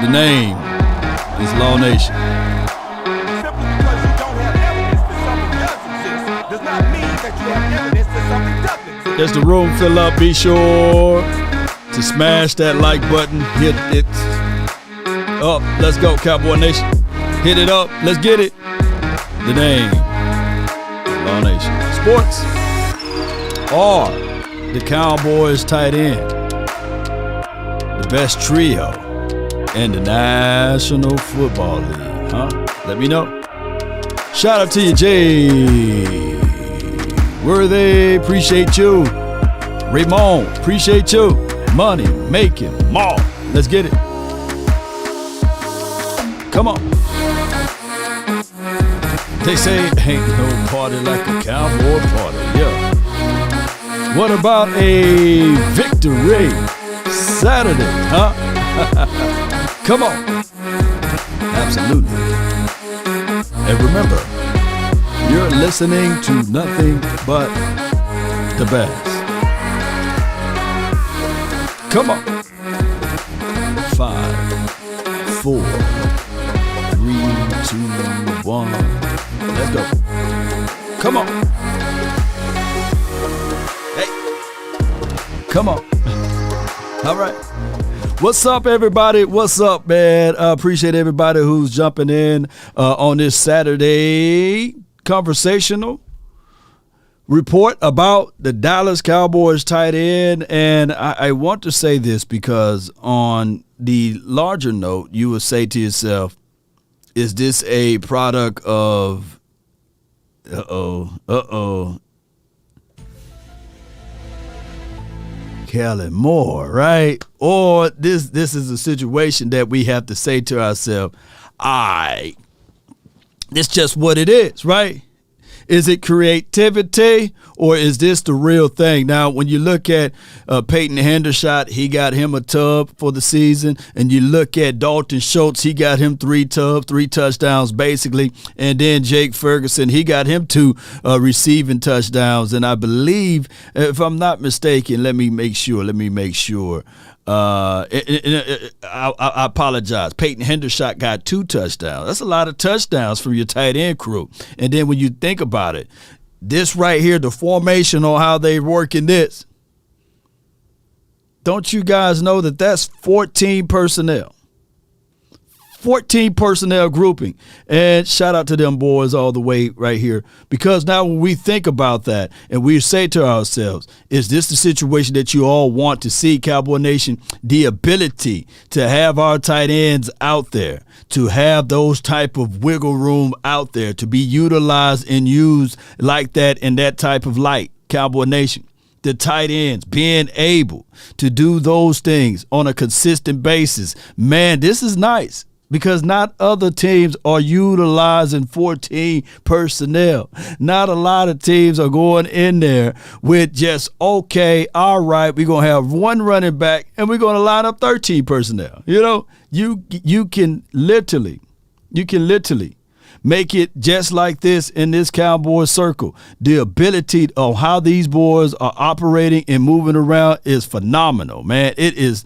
The name is Law Nation. Simply because you don't have evidence that something does exist does not mean that you have evidence that something doesn't exist. As the room fill up, be sure to smash that like button. Hit it up. Let's go, Cowboy Nation. Hit it up. Let's get it. The name, Law Nation. Sports are the Cowboys tight end, the best trio in the National Football League, huh? Let me know. Shout out to you, Jay Worthy, appreciate you. Raymond, appreciate you. Money making more. Let's get it. Come on. They say ain't no party like a cowboy party, yeah. What about a victory Saturday, huh? Come on. Absolutely. And remember, you're listening to nothing but the best. Come on. 5, 4, 3, 2, 1. Let's go. Come on. Hey. Come on. All right. What's up, everybody? What's up, man? I appreciate everybody who's jumping in on this Saturday conversational report about the Dallas Cowboys tight end. And I want to say this because on the larger note, you would say to yourself, is this a product of Kellen Moore, right? Or this is a situation that we have to say to ourselves, it's just what it is, right? Is it creativity or is this the real thing? Now, when you look at Peyton Hendershot, he got him a tub for the season. And you look at Dalton Schultz, he got him 3 touchdowns basically. And then Jake Ferguson, he got him 2 receiving touchdowns. And I believe, if I'm not mistaken, let me make sure. I apologize. Peyton Hendershot got 2 touchdowns. That's a lot of touchdowns from your tight end crew. And then when you think about it, this right here, the formation on how they working this, don't you guys know that that's 14 personnel? 14 personnel grouping. And shout out to them boys all the way right here. Because now when we think about that and we say to ourselves, is this the situation that you all want to see, Cowboy Nation? The ability to have our tight ends out there, to have those type of wiggle room out there, to be utilized and used like that in that type of light, Cowboy Nation. The tight ends being able to do those things on a consistent basis. Man, this is nice. Because not other teams are utilizing 14 personnel. Not a lot of teams are going in there with just, okay, all right, we're going to have 1 running back and we're going to line up 13 personnel. You know, you can literally make it just like this in this Cowboys circle. The ability of how these boys are operating and moving around is phenomenal, man. It is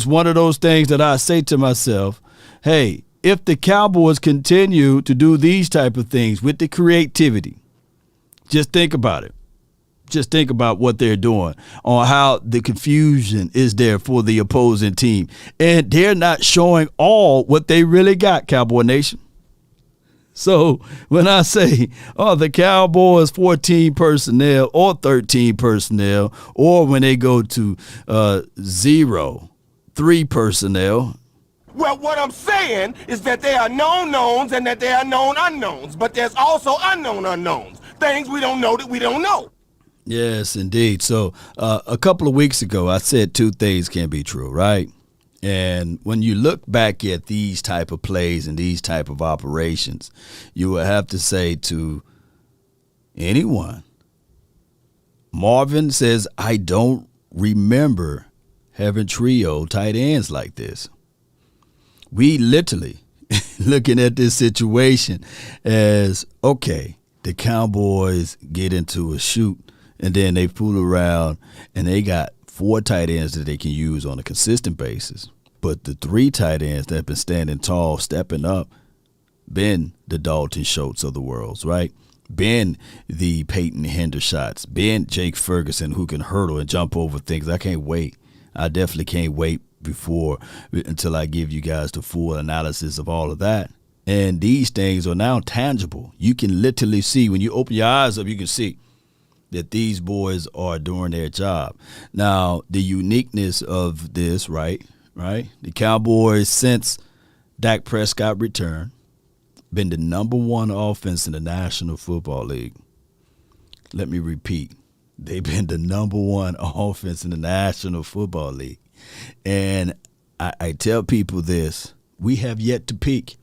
one of those things that I say to myself, hey, if the Cowboys continue to do these type of things with the creativity, just think about it. Just think about what they're doing on how the confusion is there for the opposing team. And they're not showing all what they really got, Cowboy Nation. So when I say, the Cowboys 14 personnel or 13 personnel, or when they go to 0-3 personnel, Well, what I'm saying is that there are known knowns and that there are known unknowns, but there's also unknown unknowns, things we don't know that we don't know. Yes, indeed. So a couple of weeks ago, I said 2 things can be true, right? And when you look back at these type of plays and these type of operations, you will have to say to anyone, Marvin says, I don't remember having trio tight ends like this. We literally looking at this situation as, okay, the Cowboys get into a shoot and then they fool around and they got 4 tight ends that they can use on a consistent basis. But the 3 tight ends that have been standing tall, stepping up, been the Dalton Schultz of the world, right? Been the Peyton Hendershots, been Jake Ferguson, who can hurdle and jump over things. I can't wait. I definitely can't wait until I give you guys the full analysis of all of that. And these things are now tangible. You can literally see, when you open your eyes up, you can see that these boys are doing their job. Now, the uniqueness of this, right? The Cowboys, since Dak Prescott returned, been the number 1 offense in the National Football League. Let me repeat. They've been the number 1 offense in the National Football League. And I tell people this, we have yet to peak.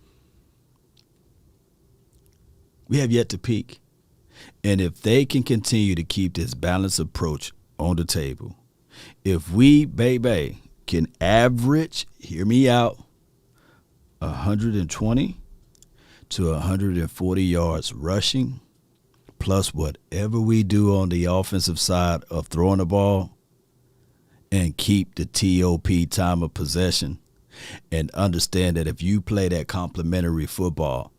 We have yet to peak. And if they can continue to keep this balanced approach on the table, if we, baby, can average, hear me out, 120 to 140 yards rushing, plus whatever we do on the offensive side of throwing the ball, and keep the TOP, time of possession, and understand that if you play that complementary football,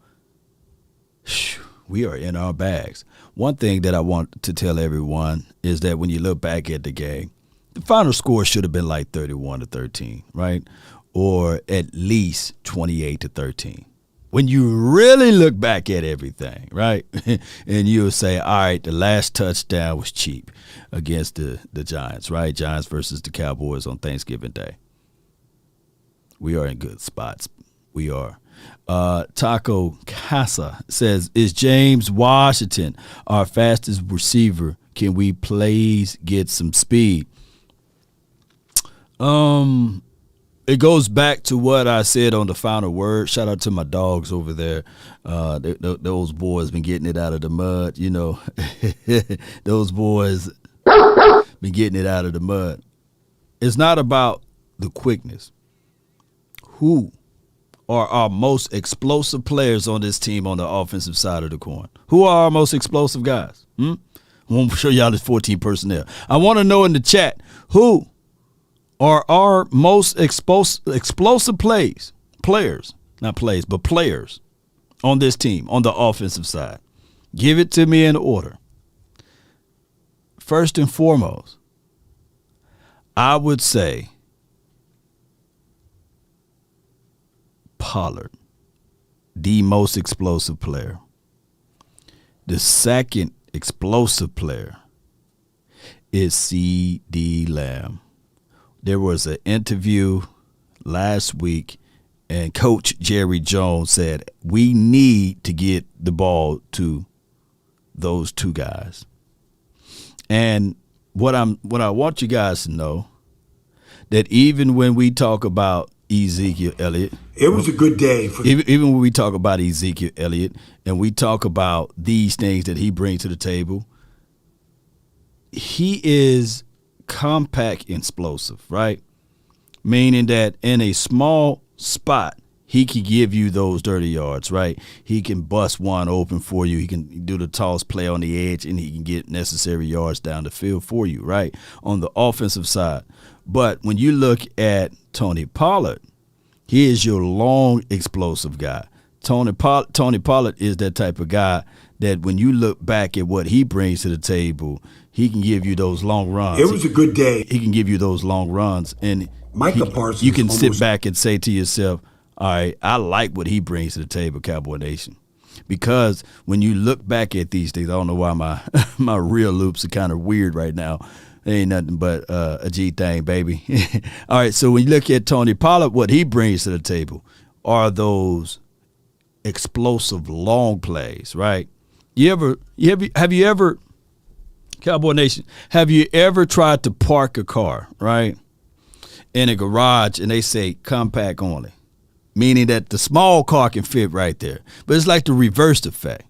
we are in our bags. One thing that I want to tell everyone is that when you look back at the game, the final score should have been like 31-13, right? Or at least 28-13. When you really look back at everything, right? And you'll say, all right, the last touchdown was cheap against the Giants, right? Giants versus the Cowboys on Thanksgiving Day. We are in good spots. We are. Taco Casa says, is James Washington our fastest receiver? Can we please get some speed? It goes back to what I said on the final word. Shout out to my dogs over there. Those boys been getting it out of the mud, you know. Those boys been getting it out of the mud. It's not about the quickness. Who are our most explosive players on this team on the offensive side of the coin? Who are our most explosive guys? I want to show y'all this 14 personnel. I want to know in the chat, who are our most explosive players on this team on the offensive side? Give it to me in order. First and foremost, I would say Pollard, the most explosive player. The second explosive player is C.D. Lamb. There was an interview last week, and Coach Jerry Jones said, we need to get the ball to those 2 guys. And what I want you guys to know, that even when we talk about Ezekiel Elliott, it was a good day. Even when we talk about Ezekiel Elliott and we talk about these things that he brings to the table, he is compact explosive, right? Meaning that in a small spot, he can give you those dirty yards, right? He can bust one open for you. He can do the toss play on the edge, and he can get necessary yards down the field for you, right, on the offensive side. But when you look at Tony Pollard, he is your long, explosive guy. Tony Pollard is that type of guy that when you look back at what he brings to the table, he can give you those long runs. It was a good day. He can give you those long runs. And Micah Parsons. You can sit back and say to yourself, all right, I like what he brings to the table, Cowboy Nation. Because when you look back at these things, I don't know why my real loops are kind of weird right now. They ain't nothing but a G thing, baby. All right, so when you look at Tony Pollard, what he brings to the table are those explosive long plays, right? Have you ever, Cowboy Nation, have you ever tried to park a car, right, in a garage and they say compact only, meaning that the small car can fit right there, but it's like the reverse effect.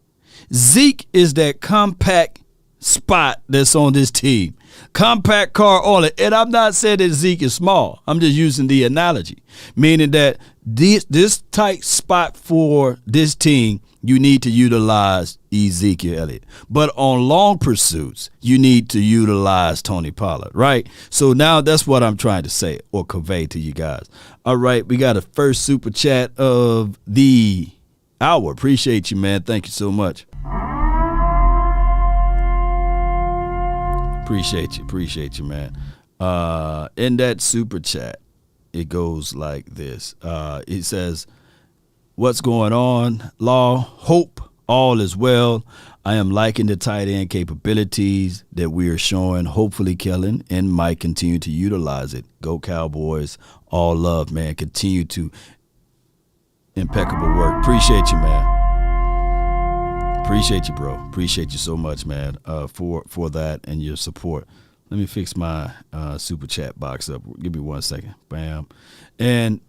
Zeke is that compact spot that's on this team. Compact car only. And I'm not saying that Zeke is small. I'm just using the analogy, meaning that this tight spot for this team you need to utilize Ezekiel Elliott. But on long pursuits, you need to utilize Tony Pollard, right? So now that's what I'm trying to say or convey to you guys. All right, we got a first super chat of the hour. Appreciate you, man. Thank you so much. Appreciate you, man. In that super chat, it goes like this. It says, "What's going on, Law? Hope all is well. I am liking the tight end capabilities that we are showing. Hopefully Kellen and Mike continue to utilize it. Go Cowboys. All love, man. Continue to impeccable work." Appreciate you, man. Appreciate you, bro. Appreciate you so much, man, for that and your support. Let me fix my super chat box up. Give me 1 second. Bam. And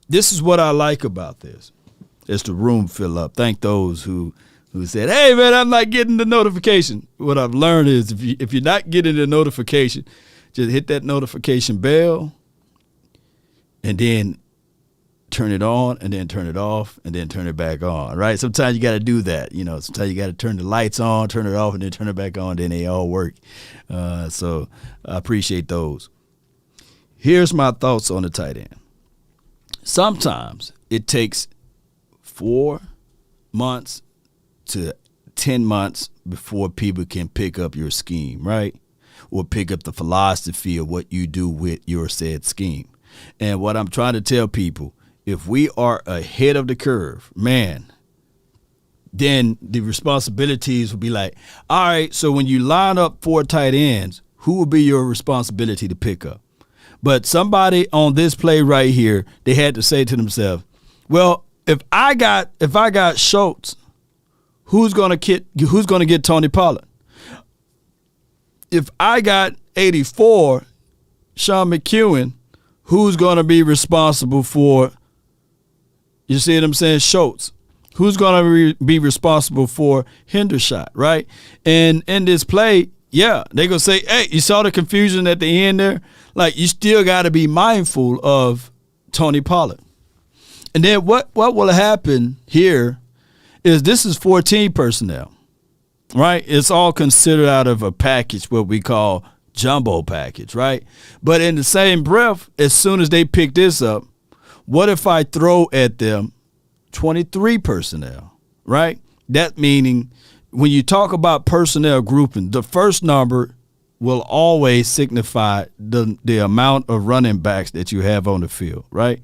this is what I like about this. It's the room fill up. Thank those who said, "Hey, man, I'm not getting the notification." What I've learned is if you're not getting the notification, just hit that notification bell and then turn it on and then turn it off and then turn it back on, right? Sometimes you got to do that. Sometimes you got to turn the lights on, turn it off, and then turn it back on. Then they all work. So I appreciate those. Here's my thoughts on the tight end. Sometimes it takes 4 months to 10 months before people can pick up your scheme, right? Or pick up the philosophy of what you do with your said scheme. And what I'm trying to tell people, if we are ahead of the curve, man, then the responsibilities will be like, all right, so when you line up 4 tight ends, who will be your responsibility to pick up? But somebody on this play right here, they had to say to themselves, well, if I got Schultz, who's gonna get Tony Pollard? If I got 84, Sean McEwen, who's gonna be responsible for? You see what I'm saying? Schultz. Who's going to be responsible for Hendershot, right? And in this play, yeah, they're going to say, hey, you saw the confusion at the end there? Like, you still got to be mindful of Tony Pollard. And then what will happen here is this is 14 personnel, right? It's all considered out of a package, what we call jumbo package, right? But in the same breath, as soon as they pick this up, what if I throw at them 23 personnel, right? That meaning when you talk about personnel grouping, the first number will always signify the amount of running backs that you have on the field, right?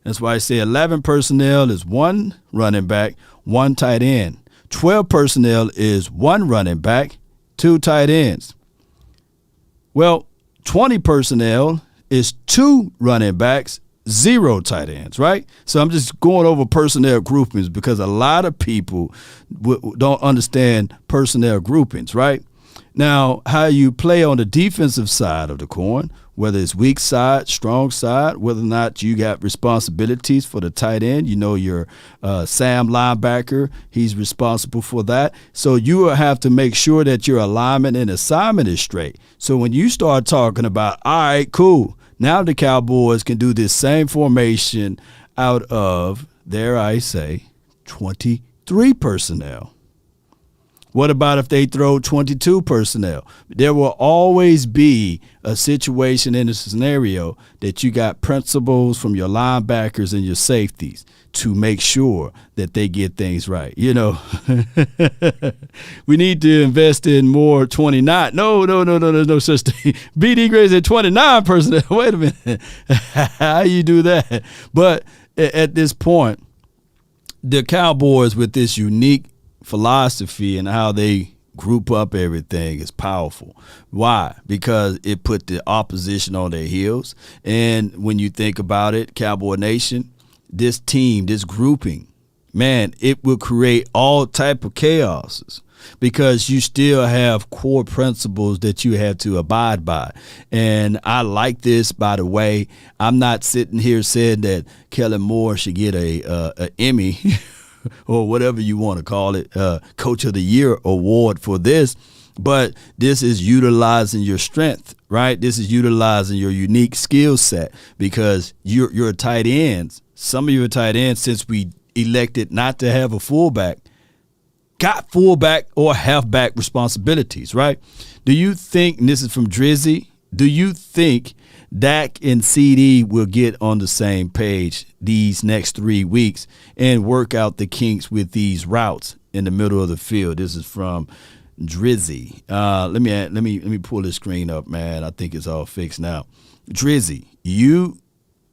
That's why I say 11 personnel is 1 running back, 1 tight end. 12 personnel is 1 running back, 2 tight ends. Well, 20 personnel is 2 running backs, 0 tight ends, right? So I'm just going over personnel groupings because a lot of people don't understand personnel groupings, right? Now, how you play on the defensive side of the coin, whether it's weak side, strong side, whether or not you got responsibilities for the tight end, your Sam linebacker, he's responsible for that. So you will have to make sure that your alignment and assignment is straight. So when you start talking about, all right, cool, now the Cowboys can do this same formation out of, dare I say, 23 personnel. What about if they throw 22 personnel? There will always be a situation in a scenario that you got principles from your linebackers and your safeties to make sure that they get things right. We need to invest in more 29. No, there's no such thing. BD grades at 29 personnel. Wait a minute. How you do that? But at this point, the Cowboys with this unique philosophy and how they group up everything is powerful. Why? Because it put the opposition on their heels. And when you think about it, Cowboy Nation, this team, this grouping, man, it will create all type of chaoses because you still have core principles that you have to abide by. And I like this, by the way. I'm not sitting here saying that Kellen Moore should get a Emmy or whatever you want to call it, Coach of the Year award for this. But this is utilizing your strength, right? This is utilizing your unique skill set because your tight ends, some of your tight ends, since we elected not to have a fullback got fullback or halfback responsibilities, right? Do you think, and this is from Drizzy, do you think Dak and CD will get on the same page these next 3 weeks and work out the kinks with these routes in the middle of the field? This is from Drizzy. Let me pull this screen up, man. I think it's all fixed now. Drizzy, you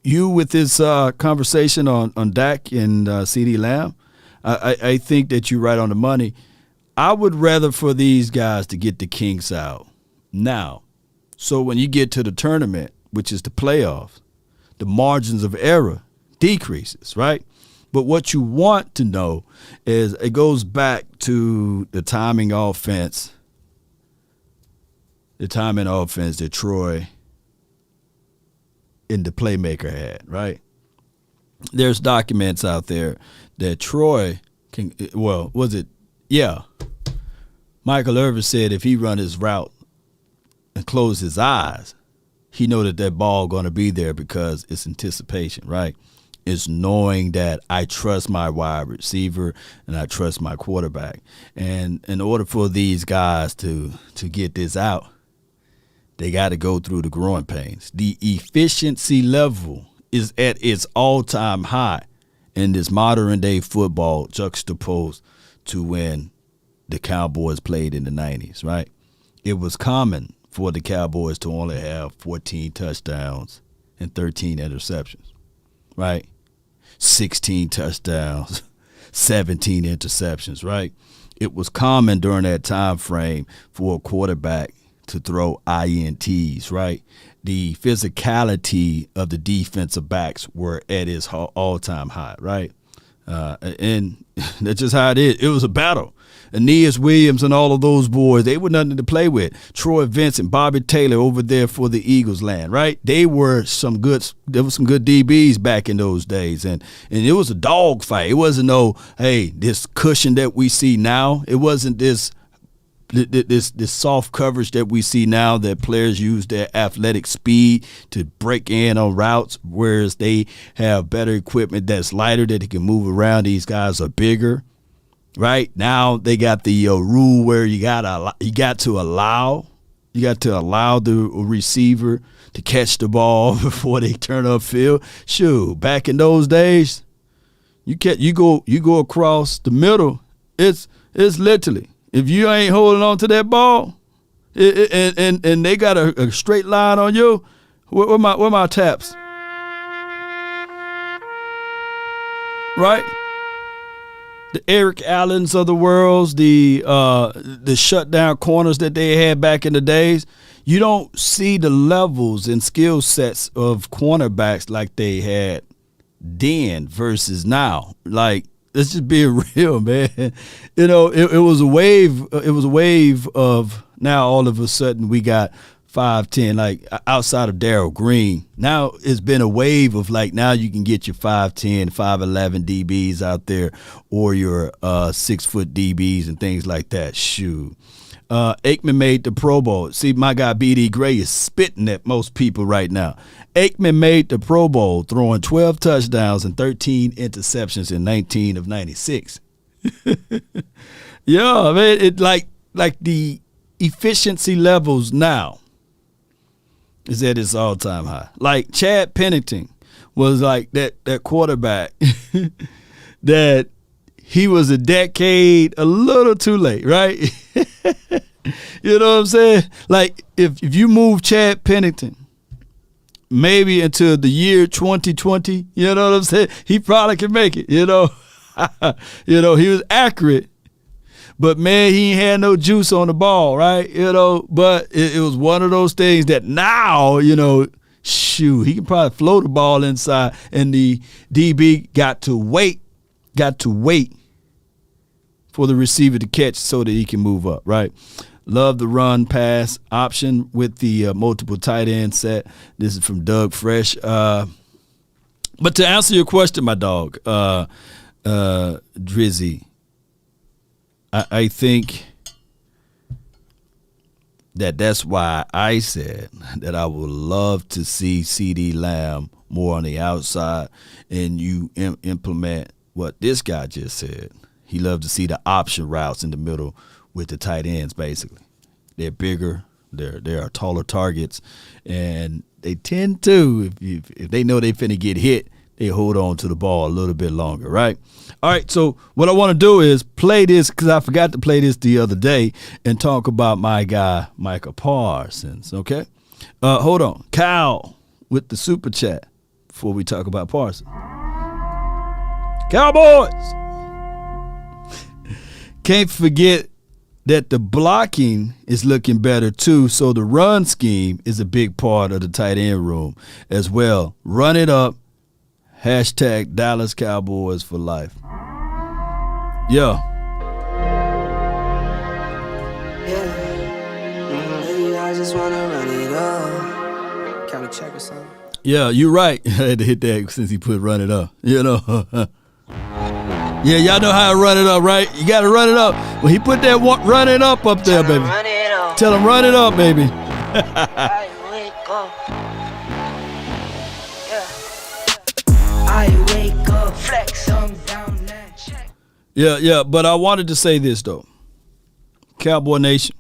with this conversation on Dak and CD Lamb, I think that you're right on the money. I would rather for these guys to get the kinks out now. So when you get to the tournament, which is the playoffs, the margins of error decreases, right? But what you want to know is it goes back to the timing offense that Troy and the playmaker had, right? There's documents out there that Troy can, Michael Irvin said if he run his route and close his eyes, he know that ball going to be there because it's anticipation, right? It's knowing that I trust my wide receiver and I trust my quarterback. And in order for these guys to get this out, they got to go through the growing pains. The efficiency level is at its all-time high in this modern-day football juxtaposed to when the Cowboys played in the 90s, right? It was common for the Cowboys to only have 14 touchdowns and 13 interceptions, right? 16 touchdowns, 17 interceptions, right? It was common during that time frame for a quarterback to throw INTs, right? The physicality of the defensive backs were at its all-time high, right? And that's just how it is. It was a battle. Aeneas Williams and all of those boys, they were nothing to play with. Troy Vincent, Bobby Taylor over there for the Eagles land, right? There were some good DBs back in those days. And it was a dog fight. It wasn't this cushion that we see now. It wasn't this soft coverage that we see now that players use their athletic speed to break in on routes, whereas they have better equipment that's lighter that they can move around. These guys are bigger, right? Now they got the rule where you got to allow the receiver to catch the ball before they turn upfield. Shoot, back in those days, you go across the middle. It's literally, if you ain't holding on to that ball, and they got a straight line on you, where my taps? Right? The Eric Allens of the world, the shutdown corners that they had back in the days, you don't see the levels and skill sets of cornerbacks like they had then versus now. Like, let's just be real, man. You know, it was a wave. It was a wave of now all of a sudden we got 5'10", like outside of Darryl Green. Now it's been a wave of like now you can get your 5'10", 5'11" DBs out there or your 6-foot DBs and things like that. Shoot. Aikman made the Pro Bowl. See, my guy B.D. Gray is spitting at most people right now. Aikman made the Pro Bowl, throwing 12 touchdowns and 13 interceptions in 19 of 96. Yeah, man, it like the efficiency levels now is at its all-time high. Like Chad Pennington was like that quarterback that he was a decade a little too late, right? You know what I'm saying? Like if you move Chad Pennington maybe into the year 2020, you know what I'm saying? He probably can make it, you know. You know, he was accurate, but man, he ain't had no juice on the ball, right? You know, but it was one of those things that now, you know, shoot, he can probably float the ball inside, and the DB got to wait for the receiver to catch so that he can move up, right? Love the run pass option with the multiple tight end set. This is from Doug Fresh. But to answer your question, my dog, Drizzy, I think that's why I said that I would love to see CD Lamb more on the outside, and you implement what this guy just said. He loved to see the option routes in the middle with the tight ends, basically. They're bigger. There are taller targets. And they tend to, if they know they finna get hit, they hold on to the ball a little bit longer, right? All right, so what I want to do is play this, because I forgot to play this the other day, and talk about my guy, Micah Parsons, okay? Hold on. Cal with the super chat before we talk about Parsons. Cowboys! Can't forget that the blocking is looking better too, so the run scheme is a big part of the tight end room as well. Run it up. Hashtag Dallas Cowboys for life. Yeah. I just wanna run it up. Can we check or something? Yeah, you're right. I had to hit that since he put run it up. You know. Yeah, y'all know how to run it up, right? You got to run it up. When he put that run it up there, baby. Run it up. Tell him run it up, baby. I wake up. I wake up, flex on down that check. Yeah, but I wanted to say this, though. Cowboy Nation.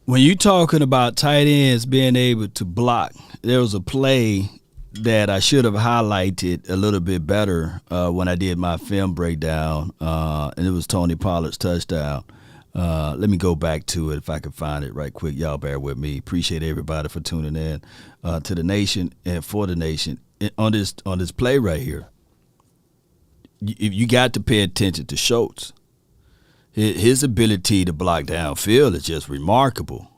When you're talking about tight ends being able to block, there was a play that I should have highlighted a little bit better when I did my film breakdown, and it was Tony Pollard's touchdown. Let me go back to it if I can find it right quick. Y'all bear with me. Appreciate everybody for tuning in to the nation and for the nation on this play right here. You got to pay attention to Schultz. His ability to block downfield is just remarkable.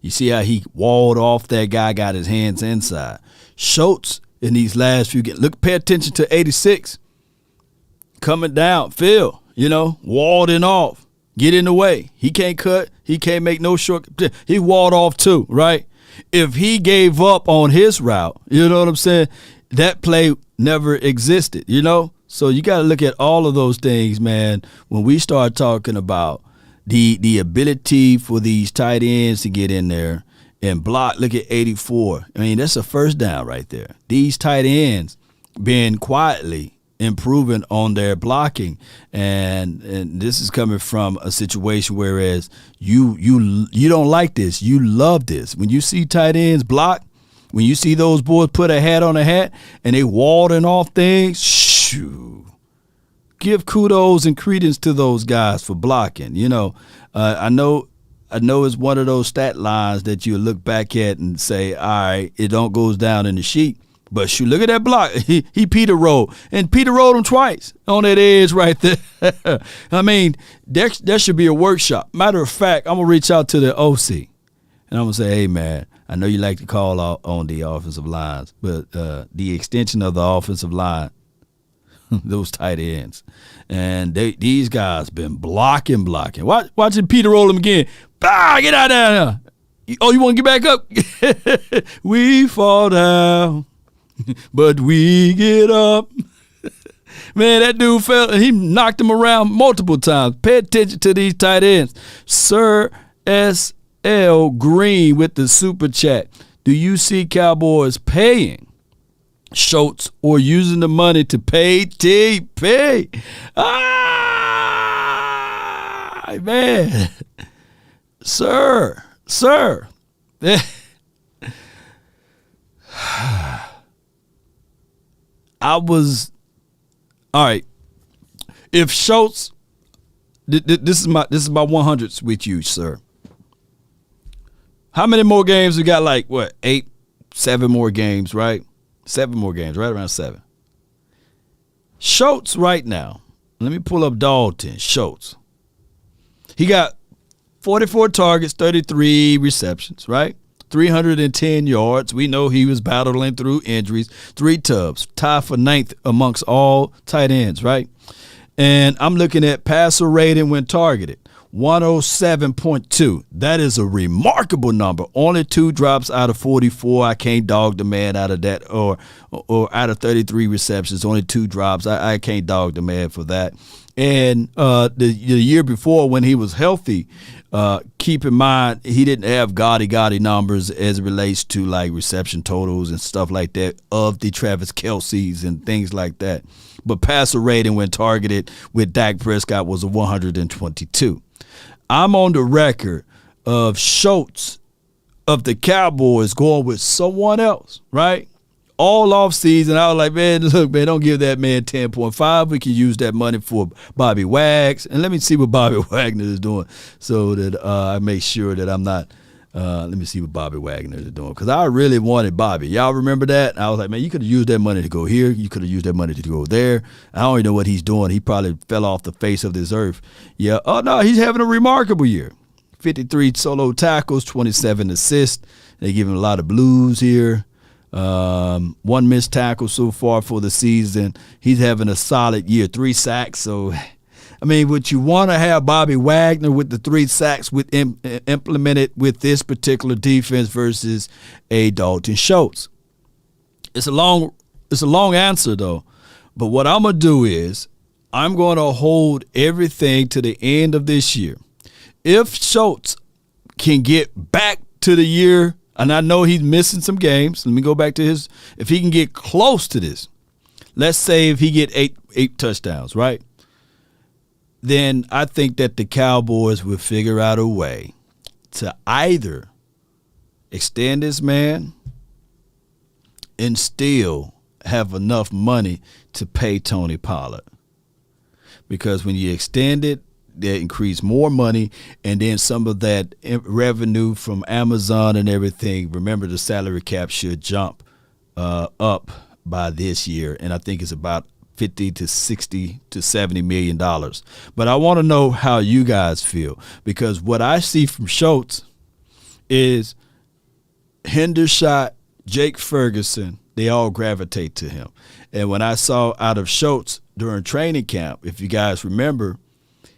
You see how he walled off that guy, got his hands inside. Schultz in these last few games, pay attention to 86. Coming down, Phil, walled off. Get in the way. He can't cut. He can't make no short. He walled off too, right? If he gave up on his route, you know what I'm saying? That play never existed, So you got to look at all of those things, man, when we start talking about the ability for these tight ends to get in there and block. Look at 84. I mean, that's a first down right there. These tight ends been quietly improving on their blocking, and this is coming from a situation whereas you don't like this, you love this. When you see tight ends block, when you see those boys put a hat on a hat and they warding off things, shoo. Give kudos and credence to those guys for blocking. I know it's one of those stat lines that you look back at and say, all right, it don't goes down in the sheet. But shoot, look at that block. He Peter rolled. And Peter rolled him twice on that edge right there. I mean, there should be a workshop. Matter of fact, I'm going to reach out to the OC. And I'm going to say, hey, man, I know you like to call out on the offensive lines, but the extension of the offensive line, those tight ends. And these guys been blocking. Watching Peter roll him again. Bah, get out of there. Oh, you want to get back up? We fall down, but we get up. Man, that dude fell. He knocked him around multiple times. Pay attention to these tight ends. Sir S.L. Green with the super chat. Do you see Cowboys paying Schultz or using the money to pay TP? Man. Sir. All right. If Schultz, this is my 100s with you, sir. How many more games we got? Like what? 7 more games, right? 7 more games, right around 7. Schultz right now. Let me pull up Dalton Schultz. He got 44 targets, 33 receptions, right? 310 yards. We know he was battling through injuries. 3 tubs, tied for 9th amongst all tight ends, right? And I'm looking at passer rating when targeted, 107.2. That is a remarkable number. Only 2 drops out of 44. I can't dog the man out of that, or out of 33 receptions, only 2 drops. I can't dog the man for that. And the year before when he was healthy, keep in mind he didn't have gaudy numbers as it relates to like reception totals and stuff like that of the Travis Kelce's and things like that. But passer rating when targeted with Dak Prescott was a 122. I'm on the record of Schultz of the Cowboys going with someone else, right? All off season, I was like, man, look, man, don't give that man 10.5. We can use that money for Bobby Wags. And let me see what Bobby Wagner is doing so that I make sure that I'm not let me see what Bobby Wagner is doing. Because I really wanted Bobby. Y'all remember that? I was like, man, you could have used that money to go here. You could have used that money to go there. I don't even know what he's doing. He probably fell off the face of this earth. Yeah. Oh, no, he's having a remarkable year. 53 solo tackles, 27 assists. They give him a lot of blues here. One missed tackle so far for the season. He's having a solid year, 3 sacks. So, I mean, would you want to have Bobby Wagner with the 3 sacks implemented with this particular defense versus a Dalton Schultz? It's a long answer though. But what I'm gonna do is I'm going to hold everything to the end of this year. If Schultz can get back to the year. And I know he's missing some games. Let me go back to his. If he can get close to this, let's say if he get eight touchdowns, right? Then I think that the Cowboys will figure out a way to either extend this man and still have enough money to pay Tony Pollard. Because when you extend it, they increase more money, and then some of that revenue from Amazon and everything. Remember, the salary cap should jump up by this year, and I think it's about 50 to 60 to 70 million dollars. But I want to know how you guys feel, because what I see from Schultz is Hendershot, Jake Ferguson, they all gravitate to him. And when I saw out of Schultz during training camp, if you guys remember,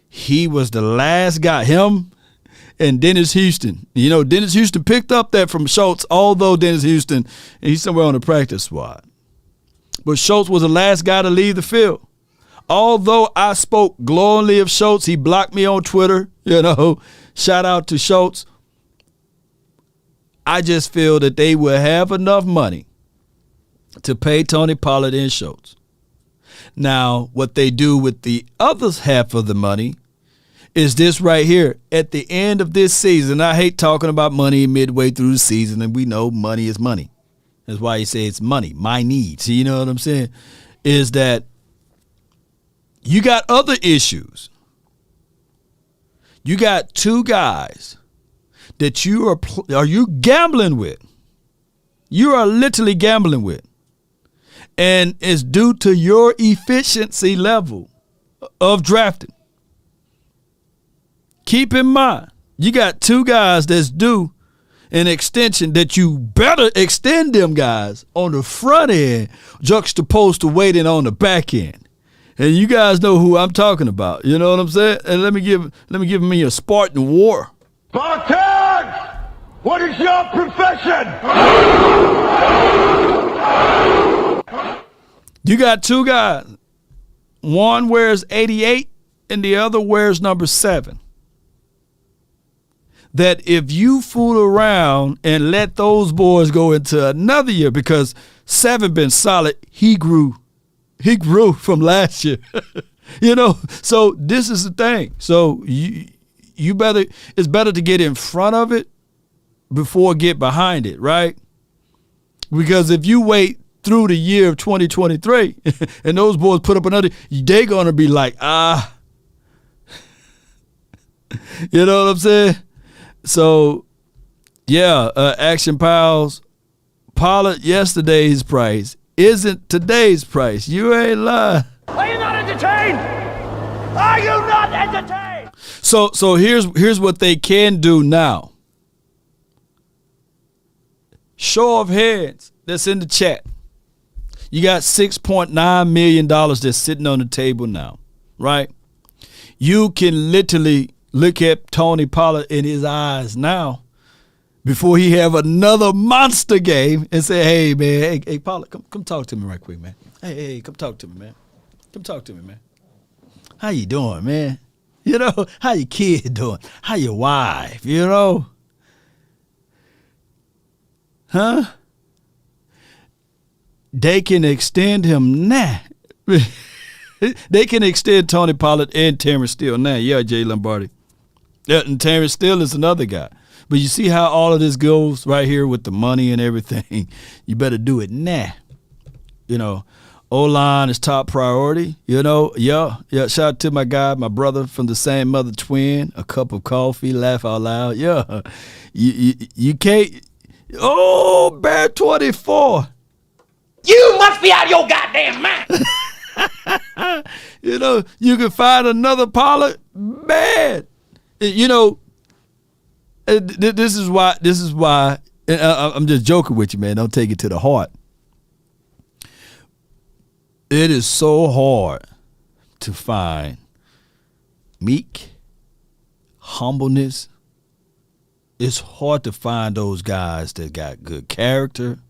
he was the last guy, him and Dennis Houston. You know, Dennis Houston picked up that from Schultz, although Dennis Houston, he's somewhere on the practice squad. But Schultz was the last guy to leave the field. Although I spoke glowingly of Schultz, he blocked me on Twitter, you know, shout out to Schultz. I just feel that they will have enough money to pay Tony Pollard and Schultz. Now, what they do with the other half of the money is this right here. At the end of this season, I hate talking about money midway through the season, and we know money is money. That's why you say it's money, my needs. You know what I'm saying? Is that you got other issues. You got 2 guys that you are you gambling with. You are literally gambling with. And it's due to your efficiency level of drafting. Keep in mind, you got 2 guys that's due an extension that you better extend them guys on the front end juxtaposed to waiting on the back end. And you guys know who I'm talking about. You know what I'm saying? And let me give me a Spartan war. Spartans! What is your profession? You got 2 guys. One wears 88 and the other wears number 7. That if you fool around and let those boys go into another year, because 7 been solid, he grew from last year. You know, so this is the thing. So you better, it's better to get in front of it before get behind it, right? Because if you wait through the year of 2023 and those boys put up another, they're going to be like, you know what I'm saying? So, yeah, Action Pals, Pollard yesterday's price isn't today's price. You ain't lying. Are you not entertained? Are you not entertained? So here's what they can do now. Show of hands that's in the chat. You got $6.9 million that's sitting on the table now, right? You can literally look at Tony Pollard in his eyes now before he have another monster game and say, hey, man, hey Pollard, come talk to me right quick, man. Hey, come talk to me, man. Come talk to me, man. how you doing, man? You know, how your kid doing? How your wife, you know? Huh? They can extend him now. They can extend Tony Pollard and Terrence Steele now. Yeah, Jay Lombardi. Yeah, and Terrence Steele is another guy. But you see how all of this goes right here with the money and everything. You better do it now. You know, O-line is top priority. You know, yeah. Shout out to my guy, my brother from the same mother twin. A cup of coffee, laugh out loud. Yeah, you can't. Oh, Bear 24. You must be out of your goddamn mind. You know, you can find another Pollard. Man, you know, this is why. And I'm just joking with you, man. Don't take it to the heart. It is so hard to find meek, humbleness. It's hard to find those guys that got good character,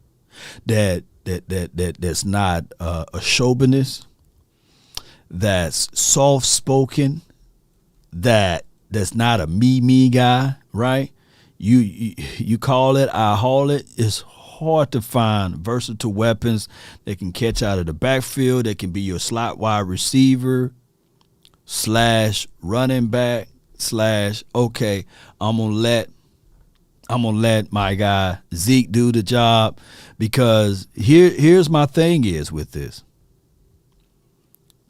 that's not a chauvinist, that's soft spoken, that's not a me guy, right? You call it, I haul it. It's hard to find versatile weapons that can catch out of the backfield, that can be your slot wide receiver / running back / okay, I'm gonna let my guy Zeke do the job, because here's my thing is with this.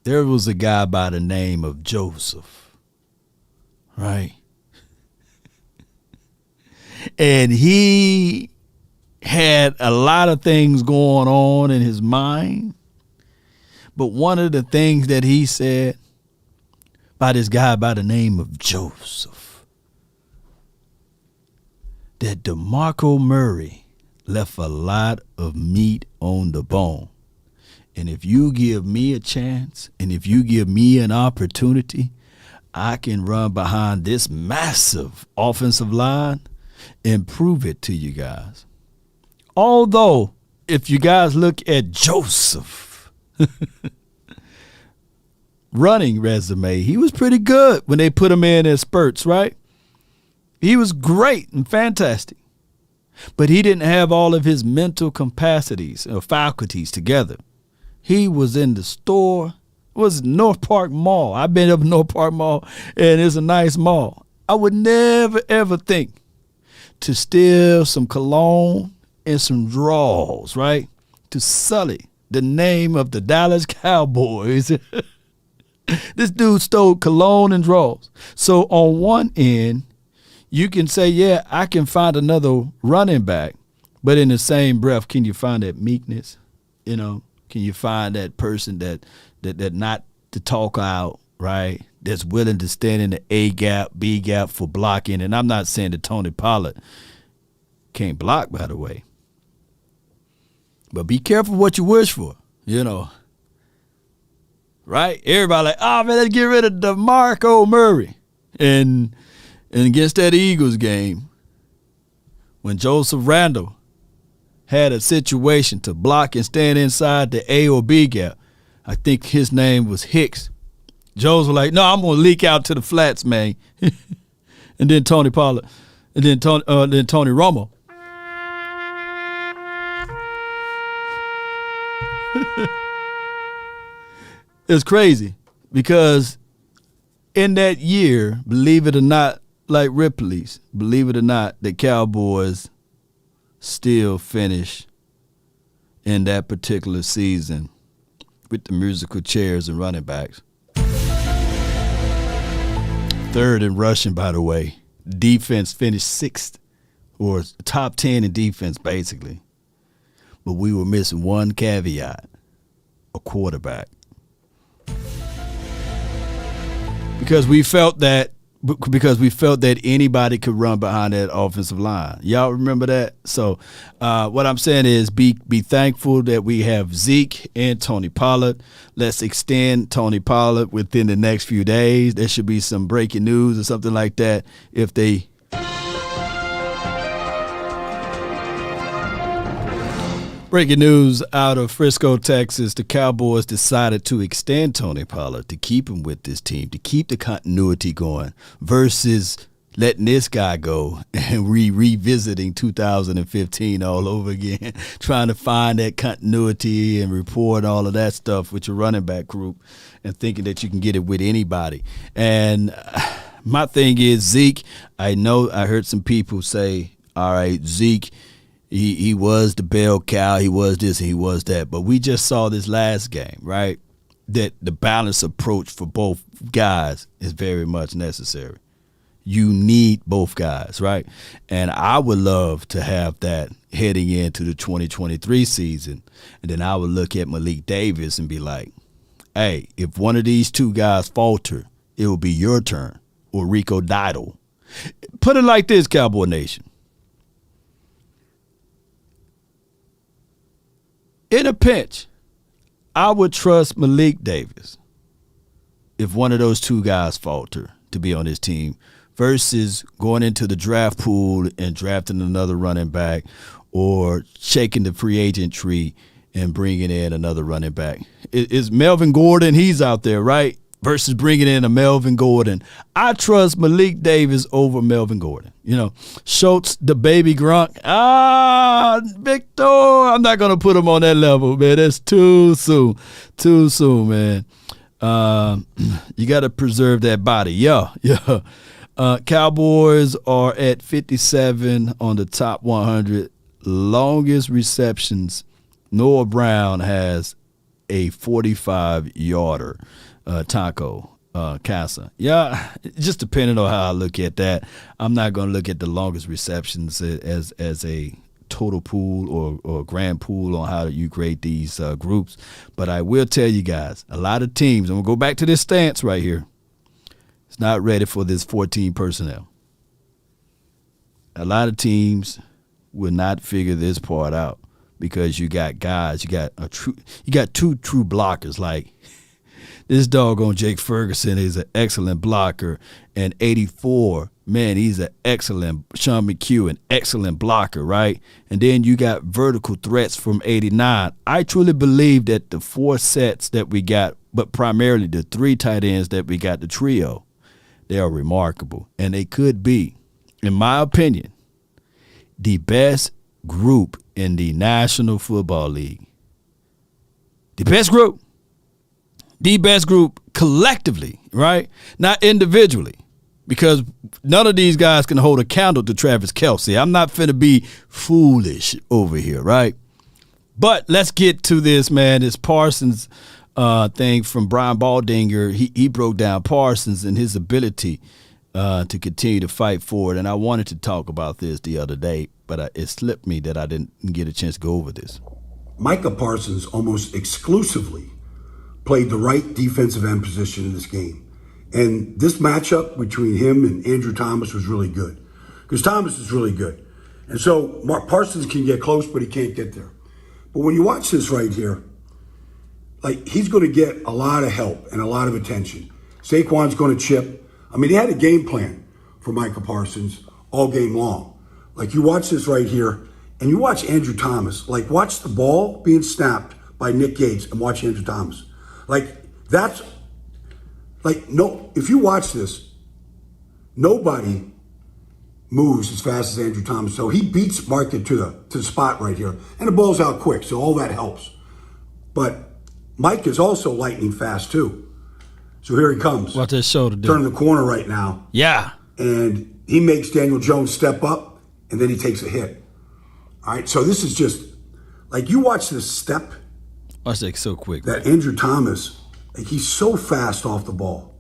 There was a guy by the name of Joseph, right? And he had a lot of things going on in his mind. But one of the things that he said by this guy by the name of Joseph, that DeMarco Murray left a lot of meat on the bone. And if you give me a chance, and if you give me an opportunity, I can run behind this massive offensive line and prove it to you guys. Although, if you guys look at Joseph running resume, he was pretty good when they put him in as spurts, right? He was great and fantastic. But he didn't have all of his mental capacities or faculties together. He was in the store. It was North Park Mall. I've been up North Park Mall, and it's a nice mall. I would never, ever think to steal some cologne and some draws, right? To sully the name of the Dallas Cowboys. This dude stole cologne and draws. So on one end, you can say, yeah, I can find another running back. But in the same breath, can you find that meekness? You know, can you find that person that not to talk out, right? That's willing to stand in the A gap, B gap for blocking. And I'm not saying that Tony Pollard can't block, by the way. But be careful what you wish for, you know. Right? Everybody like, oh, man, let's get rid of DeMarco Murray. And against that Eagles game, when Joseph Randle had a situation to block and stand inside the A or B gap, I think his name was Hicks. Joe's was like, no, I'm going to leak out to the flats, man. And then Tony Pollard, and then Tony Romo. It's crazy because in that year, believe it or not, like Ripley's, believe it or not, the Cowboys still finished in that particular season with the musical chairs and running backs. Third in rushing, by the way. Defense finished sixth, or top 10 in defense, basically. But we were missing one caveat, a quarterback. Because we felt that anybody could run behind that offensive line. Y'all remember that? So what I'm saying is be thankful that we have Zeke and Tony Pollard. Let's extend Tony Pollard within the next few days. There should be some breaking news or something like that if they Breaking news out of Frisco, Texas. The Cowboys decided to extend Tony Pollard to keep him with this team, to keep the continuity going versus letting this guy go and revisiting 2015 all over again, trying to find that continuity and report all of that stuff with your running back group and thinking that you can get it with anybody. And my thing is Zeke. I know I heard some people say, all right, Zeke, he was the bell cow, he was this, he was that. But we just saw this last game, right, that the balanced approach for both guys is very much necessary. You need both guys, right? And I would love to have that heading into the 2023 season. And then I would look at Malik Davis and be like, hey, if one of these two guys falter, it will be your turn, or Rico Didle. Put it like this, Cowboy Nation. In a pinch, I would trust Malik Davis if one of those two guys falter to be on his team versus going into the draft pool and drafting another running back or shaking the free agent tree and bringing in another running back. It's Melvin Gordon, he's out there, right? Versus bringing in a Melvin Gordon. I trust Malik Davis over Melvin Gordon. You know, Schultz, the baby Gronk. Victor, I'm not going to put him on that level, man. That's too soon. Too soon, man. You got to preserve that body. Yeah. Cowboys are at 57 on the top 100. Longest receptions. Noah Brown has a 45-yarder. Taco Casa. Yeah, just depending on how I look at that. I'm not going to look at the longest receptions as a total pool or grand pool on how you grade these groups. But I will tell you guys, a lot of teams, I'm going to go back to this stance right here, it's not ready for this 14 personnel. A lot of teams will not figure this part out because you got guys, you got two true blockers like this doggone Jake Ferguson is an excellent blocker, and 84, man, he's an excellent Sean McHugh, an excellent blocker, right? And then you got vertical threats from 89. I truly believe that the four sets that we got, but primarily the three tight ends that we got, the trio, they are remarkable, and they could be, in my opinion, the best group in the National Football League. The best group. The best group collectively, right? Not individually, because none of these guys can hold a candle to Travis Kelce. I'm not finna be foolish over here, right? But let's get to this, man. This Parsons thing from Brian Baldinger. He broke down Parsons and his ability to continue to fight forward. And I wanted to talk about this the other day, but it slipped me that I didn't get a chance to go over this. Micah Parsons almost exclusively played the right defensive end position in this game. And this matchup between him and Andrew Thomas was really good because Thomas is really good. And so Parsons can get close, but he can't get there. But when you watch this right here, like he's going to get a lot of help and a lot of attention. Saquon's going to chip. I mean, they had a game plan for Micah Parsons all game long. Like you watch this right here and you watch Andrew Thomas, like watch the ball being snapped by Nick Gates and watch Andrew Thomas. Like, that's, like, no, if you watch this, nobody moves as fast as Andrew Thomas. So he beats Micah to the spot right here. And the ball's out quick, so all that helps. But Mike is also lightning fast, too. So here he comes. What's that shoulder do? Turning the corner right now. Yeah. And he makes Daniel Jones step up, and then he takes a hit. All right, so this is just, like, you watch this step. Watch that so quick. That Andrew Thomas, like he's so fast off the ball.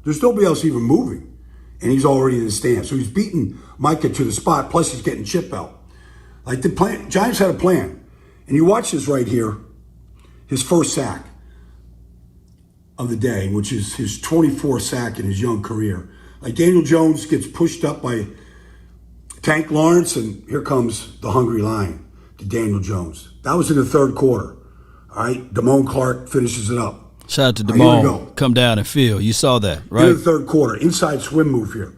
There's nobody else even moving, and he's already in the stand. So he's beating Micah to the spot, plus he's getting chip out. Like the plan, Giants had a plan. And you watch this right here, his first sack of the day, which is his 24th sack in his young career. Like Daniel Jones gets pushed up by Tank Lawrence, and here comes the hungry lion to Daniel Jones. That was in the third quarter. All right, Damone Clark finishes it up. Shout out to Damone. Come down and feel. You saw that, right? In the third quarter, inside swim move here.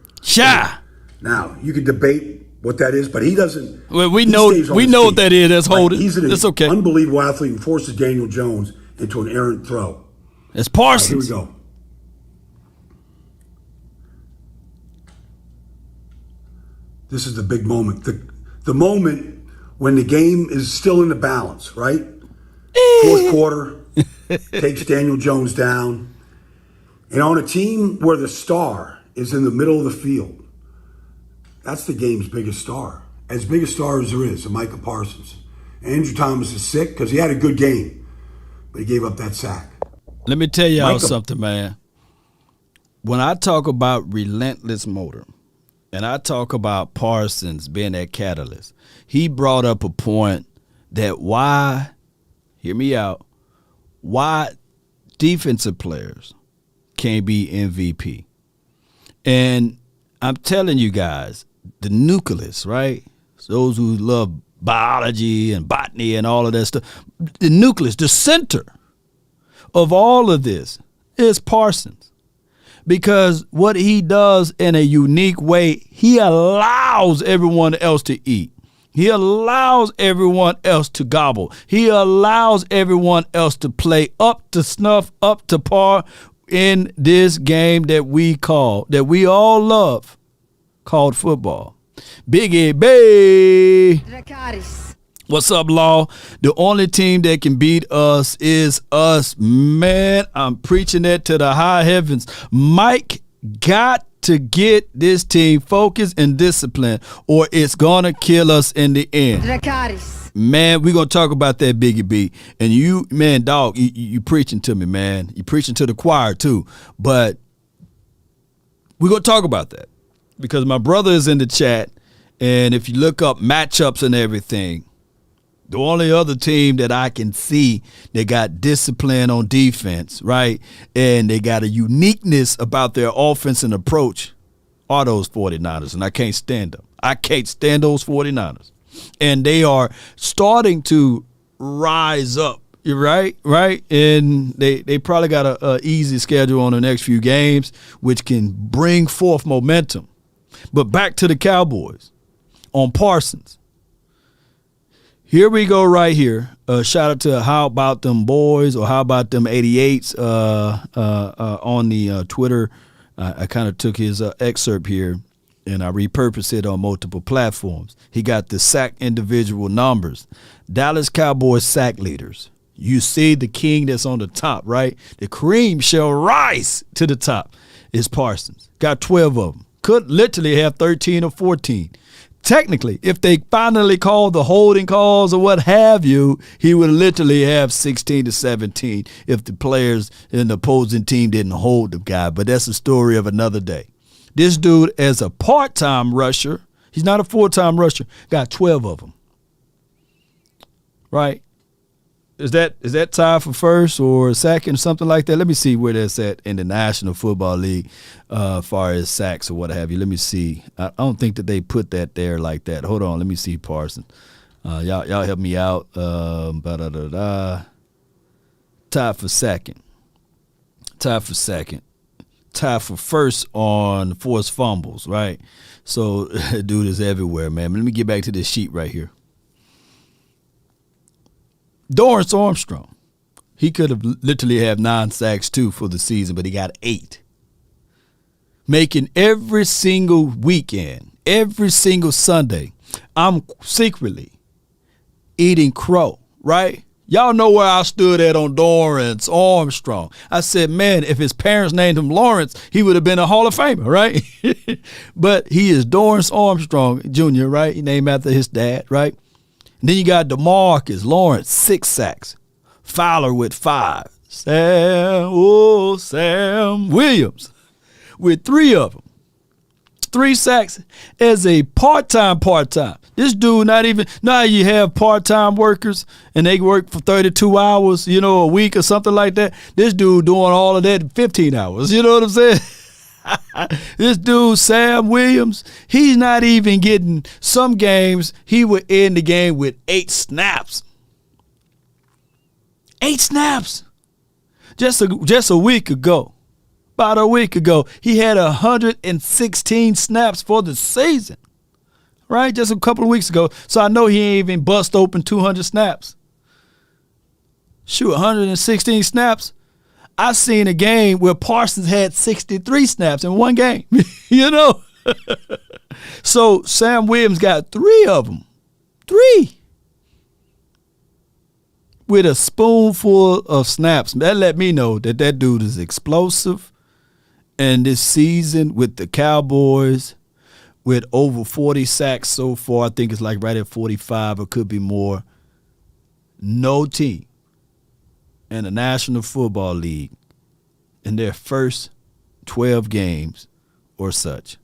Now, you could debate what that is, but he doesn't. Well, we he know stays on we his know feet. what that is. That's holding. He's an It's okay. unbelievable athlete and forces Daniel Jones into an errant throw. It's All right, Parsons. here we go. This is the big moment. The moment when the game is still in the balance, right? Fourth quarter, takes Daniel Jones down. And on a team where the star is in the middle of the field, that's the game's biggest star. As big a star as there is, Micah Parsons. Andrew Thomas is sick because he had a good game, but he gave up that sack. Let me tell y'all Micah. something, man. When I talk about relentless motor, and I talk about Parsons being that catalyst, he brought up a point that why, hear me out, why defensive players can't be MVP. And I'm telling you guys, the nucleus, right? Those who love biology and botany and all of that stuff, the nucleus, the center of all of this is Parsons. Because what he does in a unique way, he allows everyone else to eat. He allows everyone else to gobble. He allows everyone else to play up to snuff, up to par in this game that we all love, called football. Biggie Bay. What's up, Law? The only team that can beat us is us. Man, I'm preaching that to the high heavens. Mike got to get this team focused and disciplined, or it's going to kill us in the end. Man, we're going to talk about that, Biggie B. And you, man, dog, you preaching to me, man. You preaching to the choir, too. But we're going to talk about that because my brother is in the chat, and if you look up matchups and everything, the only other team that I can see that got discipline on defense, right, and they got a uniqueness about their offense and approach are those 49ers, and I can't stand them. I can't stand those 49ers. And they are starting to rise up, right? And they probably got a easy schedule on the next few games, which can bring forth momentum. But back to the Cowboys on Parsons. Here we go right here. Shout out to How About Them Boys or How About Them 88s on the Twitter. I kind of took his excerpt here and I repurposed it on multiple platforms. He got the sack individual numbers. Dallas Cowboys sack leaders. You see the king that's on the top, right? The cream shall rise to the top is Parsons. Got 12 of them. Could literally have 13 or 14. Technically, if they finally called the holding calls or what have you, he would literally have 16 to 17 if the players in the opposing team didn't hold the guy. But that's a story of another day. This dude, as a part-time rusher, he's not a full-time rusher, got 12 of them. Right? Is that tied for first or second or something like that? Let me see where that's at in the National Football League as far as sacks or what have you. Let me see. I don't think that they put that there like that. Hold on. Let me see Parsons. Y'all help me out. Tied for second. Tied for first on forced fumbles, right? So dude is everywhere, man. Let me get back to this sheet right here. Dorrance Armstrong, he could have literally had 9 sacks too for the season, but he got 8. Making every single weekend, every single Sunday, I'm secretly eating crow, right? Y'all know where I stood at on Dorrance Armstrong. I said, man, if his parents named him Lawrence, he would have been a Hall of Famer, right? But he is Dorrance Armstrong Jr., right? He named after his dad, right? And then you got DeMarcus Lawrence, 6 sacks. Fowler with 5. Sam Williams with 3 of them. 3 sacks as a part-time. This dude now you have part-time workers and they work for 32 hours, a week or something like that. This dude doing all of that in 15 hours. You know what I'm saying? This dude, Sam Williams, he's not even getting some games. He would end the game with 8 snaps. 8 snaps. Just a week ago. About a week ago, he had 116 snaps for the season. right? Just a couple of weeks ago. So I know he ain't even bust open 200 snaps. Shoot, 116 snaps. I seen a game where Parsons had 63 snaps in one game, you know? So Sam Williams got 3 of them. 3. With a spoonful of snaps. That let me know that dude is explosive. And this season with the Cowboys, with over 40 sacks so far, I think it's like right at 45 or could be more. No team in the National Football League in their first 12 games or such,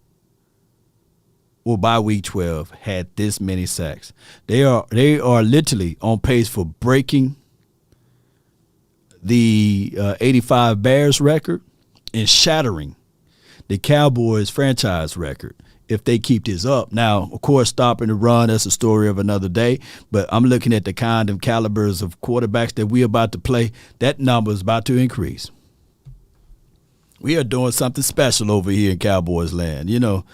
or by week 12, had this many sacks. They are literally on pace for breaking the 85 Bears record and shattering the Cowboys franchise record if they keep this up. Now, of course, stopping the run, that's a story of another day, but I'm looking at the kind of calibers of quarterbacks that we're about to play. That number is about to increase. We are doing something special over here in Cowboys land. You know,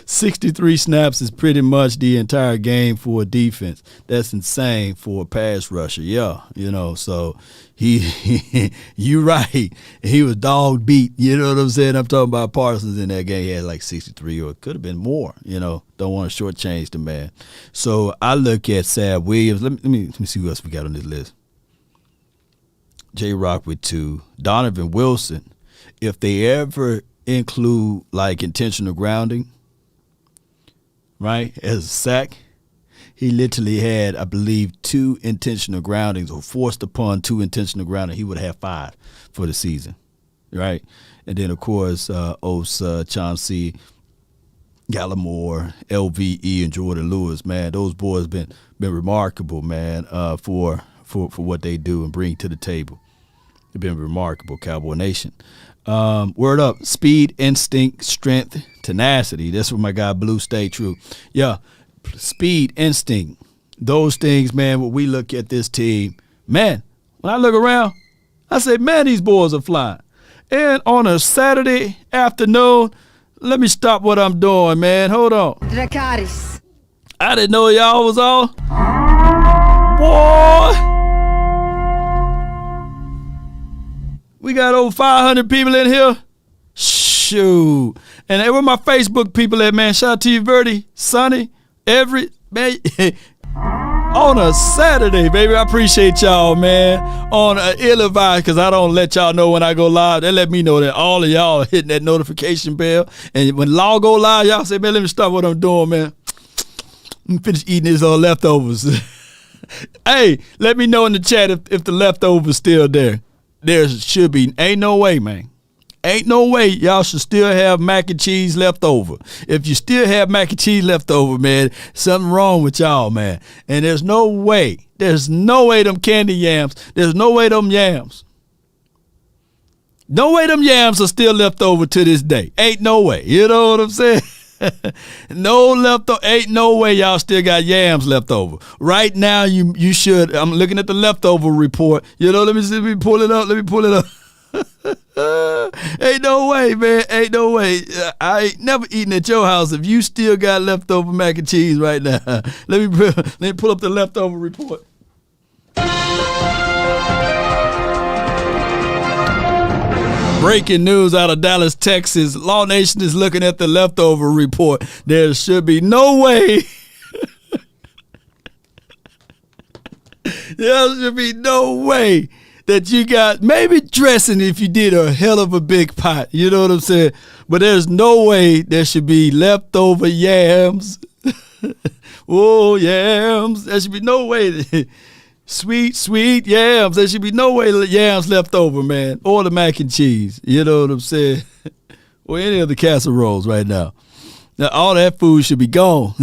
63 snaps is pretty much the entire game for a defense. That's insane for a pass rusher. Yeah, you know, so you're right. He was dog beat. You know what I'm saying? I'm talking about Parsons in that game. He had like 63, or it could have been more. You know, don't want to shortchange the man. So I look at Sam Williams. Let me see who else we got on this list. J-Rock with 2. Donovan Wilson, if they ever include like intentional grounding, right, as a sack, he literally had, I believe, 2 intentional groundings, or forced upon 2 intentional grounding. He would have 5 for the season, right? And then, of course, Osa, Chauncey, Gallimore, LVE, and Jordan Lewis, man, those boys been remarkable, man, for what they do and bring to the table. They've been remarkable, Cowboy Nation. Word up, speed, instinct, strength, tenacity. That's what my guy Blue stay true. Yeah, speed, instinct, those things, man, when we look at this team, man, when I look around, I say, man, these boys are flying. And on a Saturday afternoon, let me stop what I'm doing, man. Hold on. Dracarys. I didn't know y'all was on. Boy. We got over 500 people in here. Shoot. And they were my Facebook people at, man. Shout out to you, Verdi, Sonny, Everett, man. On a Saturday, baby. I appreciate y'all, man. On a ill-advised, because I don't let y'all know when I go live. They let me know that all of y'all are hitting that notification bell. And when Law go live, y'all say, man, let me stop what I'm doing, man. Let me finish eating these leftovers. Hey, let me know in the chat if the leftovers still there. There should be. Ain't no way, man. Ain't no way y'all should still have mac and cheese left over. If you still have mac and cheese left over, man, something wrong with y'all, man. And there's no way them candy yams, there's no way them yams. No way them yams are still left over to this day. Ain't no way. You know what I'm saying? No leftover. Ain't no way y'all still got yams left over. Right now, you should. I'm looking at the leftover report. You know, let me pull it up. Ain't no way, man. Ain't no way. I ain't never eaten at your house if you still got leftover mac and cheese right now. Let me pull up the leftover report. Breaking news out of Dallas, Texas. Law Nation is looking at the leftover report. There should be no way. There should be no way that you got maybe dressing if you did a hell of a big pot. You know what I'm saying? But there's no way there should be leftover yams. Oh, yams. There should be no way. Sweet yams. There should be no way yams left over, man. Or the mac and cheese. You know what I'm saying? Or any of the casseroles right now. Now, all that food should be gone.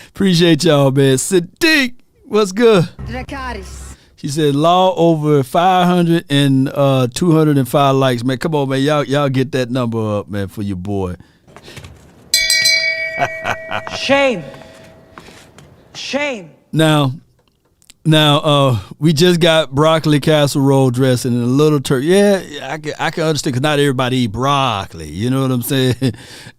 Appreciate y'all, man. Sadiq, what's good? Dracarys. She said, Law over 500 and 205 likes. Man, come on, man. Y'all get that number up, man, for your boy. Shame. Shame. Now, Now, we just got broccoli casserole dressing and a little turkey. Yeah, I can understand because not everybody eat broccoli. You know what I'm saying?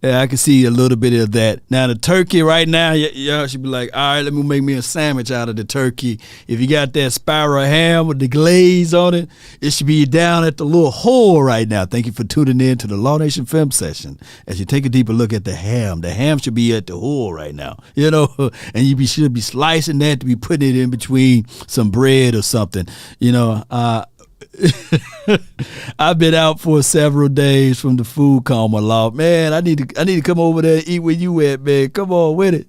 Yeah, I can see a little bit of that. Now, the turkey right now, y'all should be like, all right, let me make me a sandwich out of the turkey. If you got that spiral ham with the glaze on it, it should be down at the little hole right now. Thank you for tuning in to the Law Nation Film Session. As you take a deeper look at the ham should be at the hole right now, you know, and you should be slicing that to be putting it in between some bread or something, you know. I've been out for several days from the food coma, Law. Man, I need to come over there and eat where you at, man. Come on with it.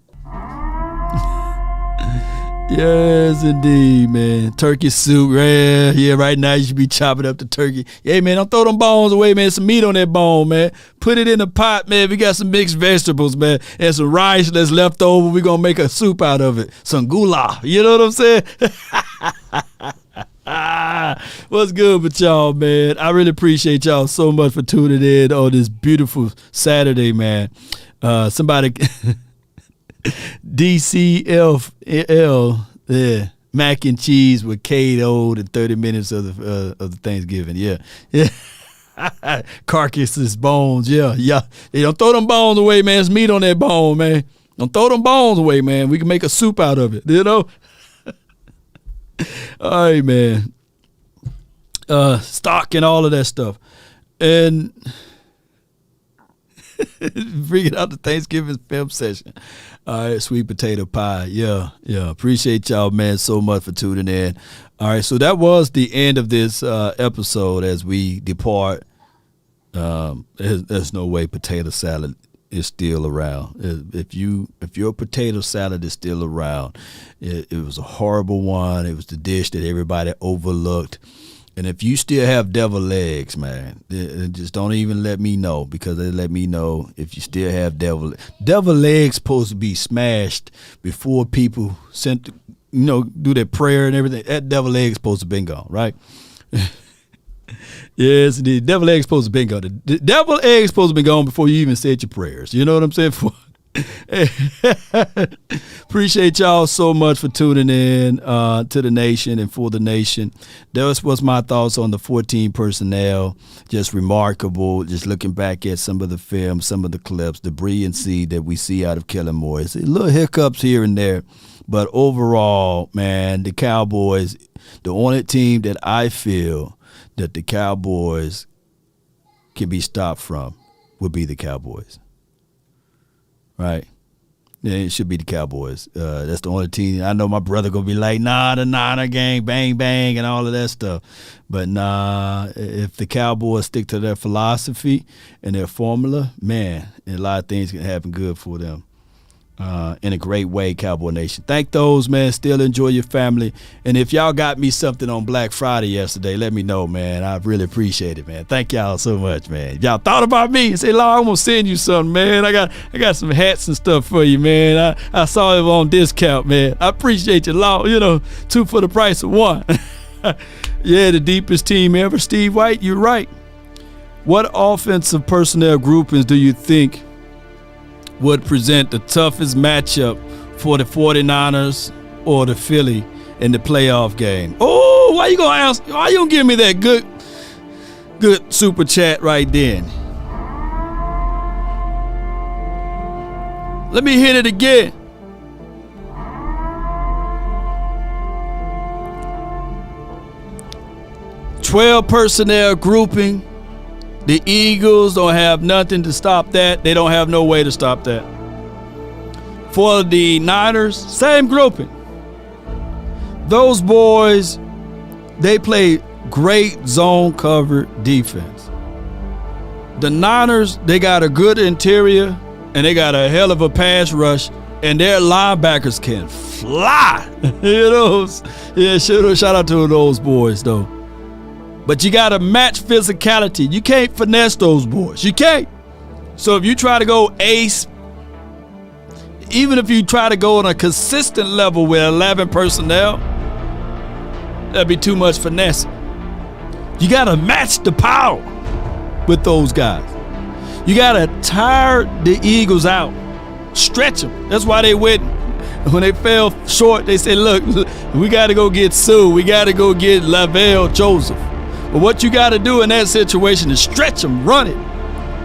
Yes, indeed, man. Turkey soup, yeah. Right now you should be chopping up the turkey. Yeah, man, don't throw them bones away, man. Some meat on that bone, man. Put it in a pot, man. We got some mixed vegetables, man, and some rice that's left over. We're gonna make a soup out of it. Some goulash. You know what I'm saying? What's good with y'all, man? I really appreciate y'all so much for tuning in on this beautiful Saturday, man. Somebody DCFL, yeah, mac and cheese with Kato and 30 minutes of the Thanksgiving, yeah. Carcasses, bones, yeah. Hey, don't throw them bones away, man. There's meat on that bone, man. Don't throw them bones away, man. We can make a soup out of it, you know. All right, man. Stock and all of that stuff, and bring it out to Thanksgiving film session. All right, sweet potato pie. Yeah. Appreciate y'all, man, so much for tuning in. All right, so that was the end of this episode. As we depart, there's no way potato salad is still around. If your potato salad is still around, it was a horrible one. It was the dish that everybody overlooked. And if you still have devil eggs, man, just don't even let me know, because they let me know if you still have devil eggs supposed to be smashed before people do their prayer and everything. That devil egg supposed to have been gone, right? Yes, the devil egg supposed to have been gone. The devil egg supposed to have been gone before you even said your prayers. You know what I'm saying? Appreciate y'all so much for tuning in to the nation and for the nation. That was my thoughts on the 14 personnel. Just remarkable. Just looking back at some of the film, some of the clips, the brilliancy that we see out of Kellen Moore. It's little hiccups here and there, but overall, man, the Cowboys, the only team that I feel that the Cowboys can be stopped from would be the Cowboys. Right? Yeah, it should be the Cowboys. That's the only team. I know my brother going to be like, nah, the Niner gang, bang, bang, and all of that stuff. But nah, if the Cowboys stick to their philosophy and their formula, man, a lot of things can happen good for them. In a great way, Cowboy Nation. Thank those, man. Still enjoy your family. And if y'all got me something on Black Friday yesterday, let me know, man. I really appreciate it, man. Thank y'all so much, man. If y'all thought about me and say, Lord, I'm going to send you something, man. I got some hats and stuff for you, man. I saw it on discount, man. I appreciate you, Lord. 2 for the price of 1. Yeah, the deepest team ever. Steve White, you're right. What offensive personnel groupings do you think would present the toughest matchup for the 49ers or the Philly in the playoff game? Oh, why you gonna ask? Why you gonna give me that good super chat right then? Let me hit it again. $12 personnel grouping. The Eagles don't have nothing to stop that. They don't have no way to stop that. For the Niners, same grouping. Those boys, they play great zone cover defense. The Niners, they got a good interior and they got a hell of a pass rush, and their linebackers can fly. Yeah, shout out to those boys though. But you got to match physicality. You can't finesse those boys. You can't. So if you try to go ace, even if you try to go on a consistent level with 11 personnel, that'd be too much finesse. You got to match the power with those guys. You got to tire the Eagles out. Stretch them. That's why they went When they fell short, they said, look, we got to go get Sue. We got to go get Lavelle Joseph. But what you got to do in that situation is stretch them, run it.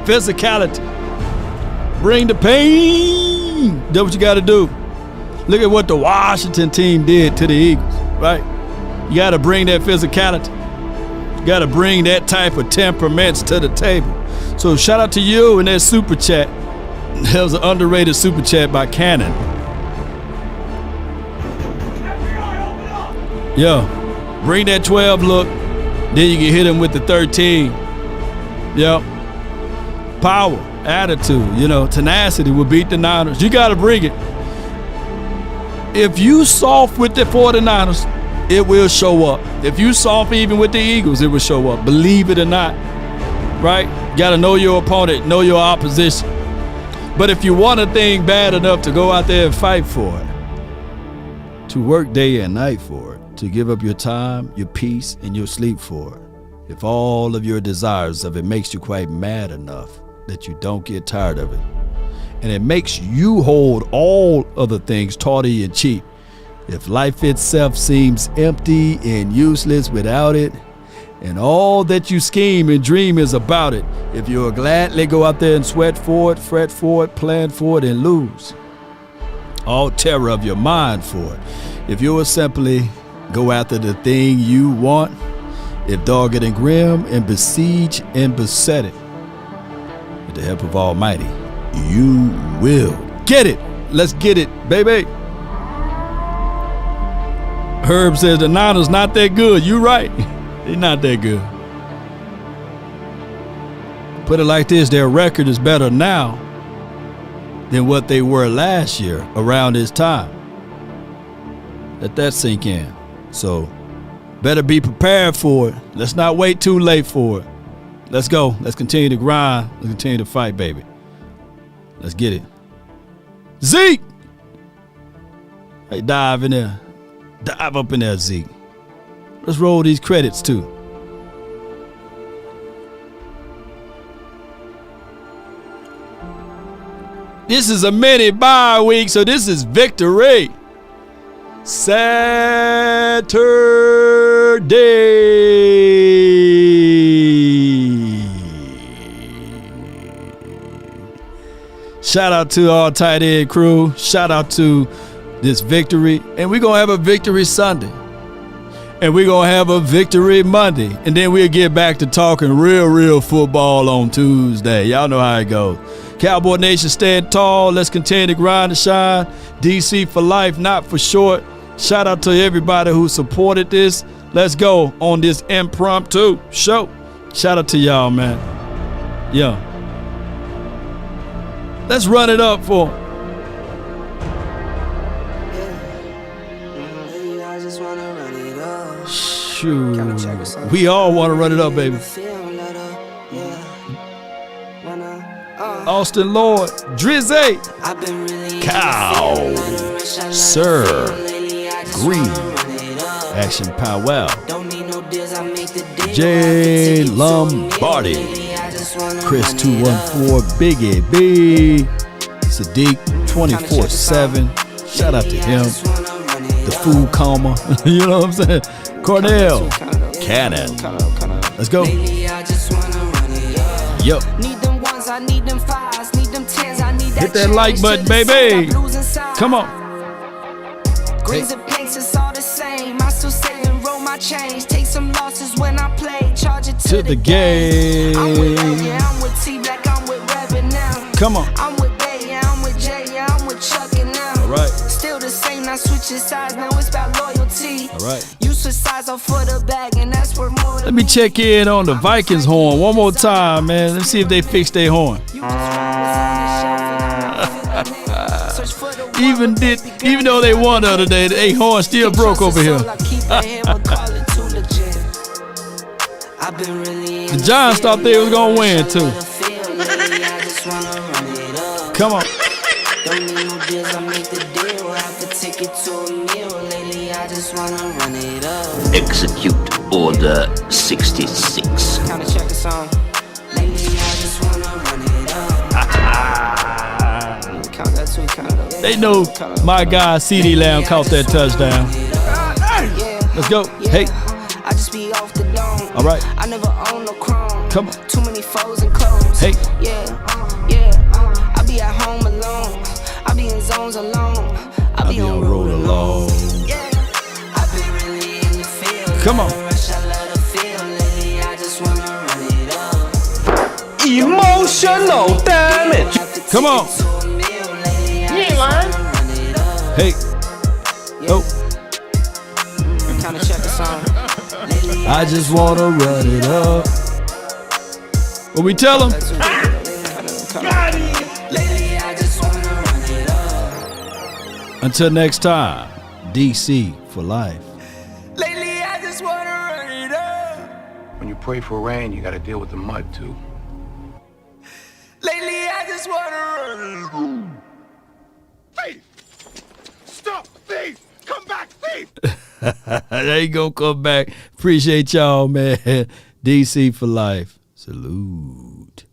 Physicality. Bring the pain. That's what you got to do. Look at what the Washington team did to the Eagles, right? You got to bring that physicality. You got to bring that type of temperaments to the table. So shout out to you in that super chat. That was an underrated super chat by Cannon. Yeah, bring that 12 look. Then you can hit him with the 13. Yep. Power, attitude, tenacity will beat the Niners. You got to bring it. If you soft with the 49ers, it will show up. If you soft even with the Eagles, it will show up. Believe it or not, right? Got to know your opponent, know your opposition. But if you want a thing bad enough to go out there and fight for it, to work day and night for it, to give up your time, your peace, and your sleep for it, if all of your desires of it makes you quite mad enough that you don't get tired of it, and it makes you hold all other things tawdry and cheap, if life itself seems empty and useless without it, and all that you scheme and dream is about it, if you'll gladly go out there and sweat for it, fret for it, plan for it, and lose all terror of your mind for it, if you will simply go after the thing you want, if dogged and grim and besiege and beset it, with the help of Almighty, you will get it. Let's get it, baby. Herb says the Niners not that good. You right. They're not that good. Put it like this, their record is better now than what they were last year around this time. Let that sink in. So better be prepared for it. Let's not wait too late for it. Let's go. Let's continue to grind. Let's continue to fight, baby. Let's get it. Zeke! Hey, dive in there. Dive up in there, Zeke. Let's roll these credits, too. This is a mini bye week, so this is victory Saturday. Shout out to our tight end crew. Shout out to this victory. And we're going to have a victory Sunday. And we're going to have a victory Monday. And then we'll get back to talking real football on Tuesday. Y'all know how it goes. Cowboy Nation, stand tall. Let's continue to grind and shine. DC for life, not for short. Shout out to everybody who supported this. Let's go on this impromptu show. Shout out to y'all, man. Yeah. Let's run it up for him. Shoot. We all want to run it up, baby. Austin Lord, Drizzy, Cow, Sir, Green, Action Powell, J. Lombardi, Chris 214, Biggie B, Sadiq 24/7. Shout out to him. The Food Coma, you know what I'm saying? Cornell, Cannon. Let's go. Yup. Hit that like button, baby. Come on. Greens and pinks, it's all the same. I still say and roll my change. Take some losses when I play. Charge it to the game. I'm with A, yeah, I'm with T Black, I'm with Rabbit now. Come on. I'm with A, yeah, I'm with J, yeah, I'm with Chuck and now. All right. Still the same, not switching sides. Now it's about loyalty. All right. You switch sides off for the bag, and that's worth more. Let me check in on the Vikings horn one more time, man. Let's see if they fix their horn. Even though they won the other day, the horn still broke over here. The Giants thought they was gonna win too. Come on. Execute Order 66. Kinda check the song. Lately I just wanna run it up. Count that too, count it up. They know my guy CD Lamb caught that touchdown. Let's go. Hey. I just be off the dome. All right. I never own no chrome. Come on. Too many foes and clones. Hey. Yeah. I be at home alone. I be in zones alone. I be on road alone. Yeah. I be really in the field. Come on. Rush, I love the feeling. I just wanna run it up. Emotional damage. Come on. You ain't lying. Hey. Oh. Kinda check the song. I just want to run it up. What we tell them? Lately, I just wanna run it up. Until next time, DC for life. Lately, I just wanna run it up. When you pray for rain, you gotta deal with the mud too. Lately, I just wanna run it up. Thief! Stop, thief! Come back, thief! There you go, come back. Appreciate y'all, man. DC for life. Salute.